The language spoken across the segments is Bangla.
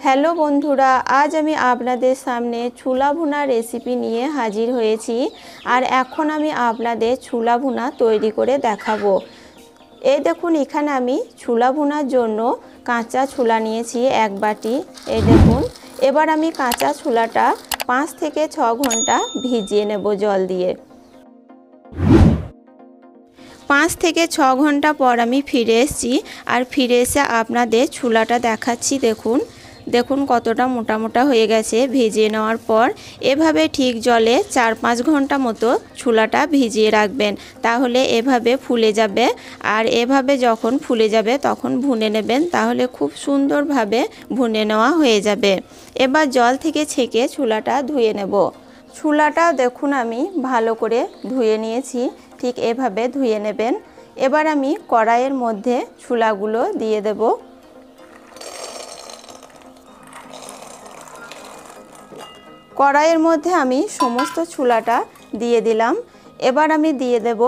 হ্যালো বন্ধুরা, আজ আমি আপনাদের সামনে ছোলা ভুনা রেসিপি নিয়ে হাজির হয়েছি। আর এখন আমি আপনাদের ছোলা ভুনা তৈরি করে দেখাবো। এই দেখুন, এখানে আমি ছোলা ভুনার জন্য কাঁচা ছোলা নিয়েছি এক বাটি। এই দেখুন, এবার আমি কাঁচা ছোলাটা 5 থেকে 6 ঘন্টা ভিজিয়ে নেব জল দিয়ে। 5 থেকে 6 ঘন্টা পর আমি ফিরে এসেছি। আর ফিরে এসে আপনাদের ছোলাটা দেখাচ্ছি। দেখুন কতটা মোটা মোটা হয়ে গেছে ভিজিয়ে নেওয়ার পর। এভাবে ঠিক জলে 4-5 ঘন্টা মতো ছোলাটা ভিজিয়ে রাখবেন, তাহলে এভাবে ফুলে যাবে। আর এভাবে যখন ফুলে যাবে তখন ভুনে নেবেন, তাহলে খুব সুন্দরভাবে ভুনে নেওয়া হয়ে যাবে। এবার জল থেকে ছেঁকে ছোলাটা ধুয়ে নেব। ছোলাটা দেখুন আমি ভালো করে ধুয়ে নিয়েছি, ঠিক এভাবে ধুয়ে নেবেন। এবার আমি কড়াইয়ের মধ্যে ছোলাগুলো দিয়ে দেব। কড়াইয়ের মধ্যে আমি সমস্ত ছোলাটা দিয়ে দিলাম। এবার আমি দিয়ে দেব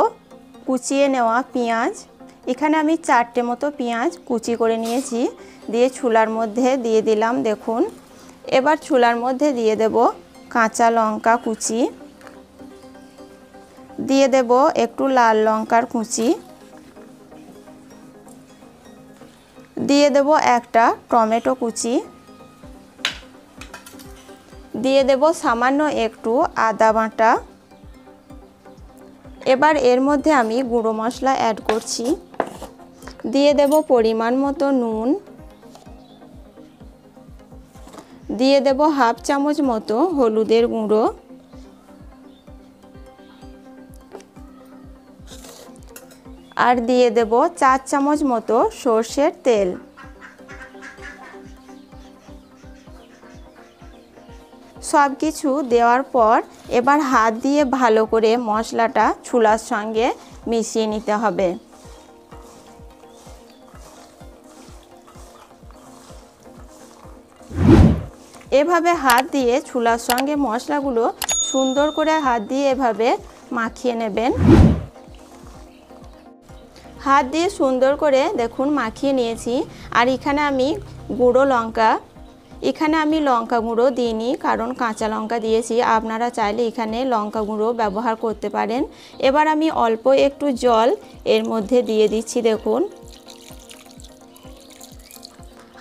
কুচিয়ে নেওয়া পেঁয়াজ। এখানে আমি 4টে মতো পেঁয়াজ কুচি করে নিয়েছি, দিয়ে ছোলার মধ্যে দিয়ে দিলাম। দেখুন, এবার ছোলার মধ্যে দিয়ে দেব কাঁচা লঙ্কা কুচি, দিয়ে দেব একটু লাল লঙ্কার কুচি, দিয়ে দেব একটা টমেটো কুচি, দিয়ে দেব সামান্য একটু আদা বাটা। এবার এর মধ্যে আমি গুঁড়ো মশলা অ্যাড করছি। দিয়ে দেব পরিমাণ মতো নুন, দিয়ে দেব হাফ চামচ মতো হলুদের গুঁড়ো, আর দিয়ে দেব 4 চামচ মতো সর্ষের তেল। সব কিছু দেওয়ার পর এবার হাত দিয়ে ভালো করে মশলাটা ছোলার সঙ্গে মিশিয়ে নিতে হবে। এভাবে হাত দিয়ে ছোলার সঙ্গে মশলাগুলো সুন্দর করে হাত দিয়ে এভাবে মাখিয়ে নেবেন। হাত দিয়ে সুন্দর করে দেখুন মাখিয়ে নিয়েছি। আর এখানে আমি লঙ্কা গুঁড়ো দিইনি, কারণ কাঁচা লঙ্কা দিয়েছি। আপনারা চাইলে এখানে লঙ্কা গুঁড়ো ব্যবহার করতে পারেন। এবার আমি অল্প একটু জল এর মধ্যে দিয়ে দিচ্ছি। দেখুন,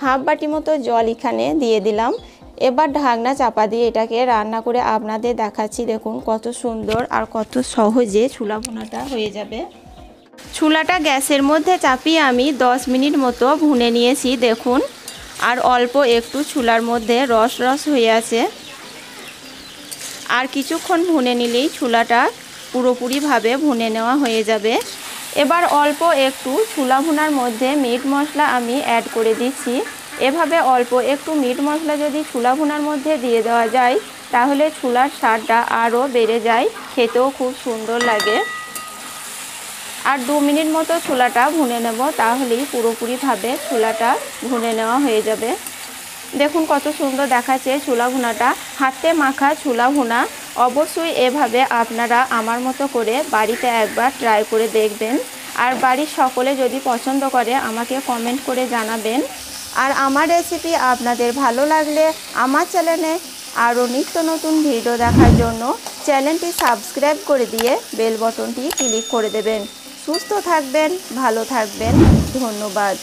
হাফ বাটি মতো জল এখানে দিয়ে দিলাম। এবার ঢাকনা চাপা দিয়ে এটাকে রান্না করে আপনাদের দেখাচ্ছি। দেখুন কত সুন্দর আর কত সহজে ছোলা ভুনাটা হয়ে যাবে। ছোলাটা গ্যাসের মধ্যে চাপিয়ে আমি 10 মিনিট মতো ভুনে নিয়েছি। দেখুন, আর অল্প একটু ছোলার মধ্যে রস হয়ে আছে। আর কিছুক্ষণ ভুনে নিলেই ছোলাটা পুরোপুরিভাবে ভুনে নেওয়া হয়ে যাবে। এবার অল্প একটু ছোলা ভুনার মধ্যে মিট মশলা আমি অ্যাড করে দিচ্ছি। এভাবে অল্প একটু মিট মশলা যদি ছোলা ভুনার মধ্যে দিয়ে দেওয়া যায়, তাহলে ছোলার স্বাদটা আরও বেড়ে যায়, খেতেও খুব সুন্দর লাগে। আর 2 মিনিট মতো ছোলাটা ভুনে নেব, তাহলেই পুরোপুরিভাবে ছোলাটা ভুনে নেওয়া হয়ে যাবে। দেখুন কত সুন্দর দেখাচ্ছে ছোলা ভুনাটা, হাতে মাখা ছোলা ভুনা। অবশ্যই এভাবে আপনারা আমার মতো করে বাড়িতে একবার ট্রাই করে দেখবেন। আর বাড়ির সকলে যদি পছন্দ করে আমাকে কমেন্ট করে জানাবেন। আর আমার রেসিপি আপনাদের ভালো লাগলে আমার চ্যানেলে আরও নিত্য নতুন ভিডিও দেখার জন্য চ্যানেলটি সাবস্ক্রাইব করে দিয়ে বেল বটনটি ক্লিক করে দেবেন। সুস্থ থাকবেন, ভালো থাকবেন। ধন্যবাদ।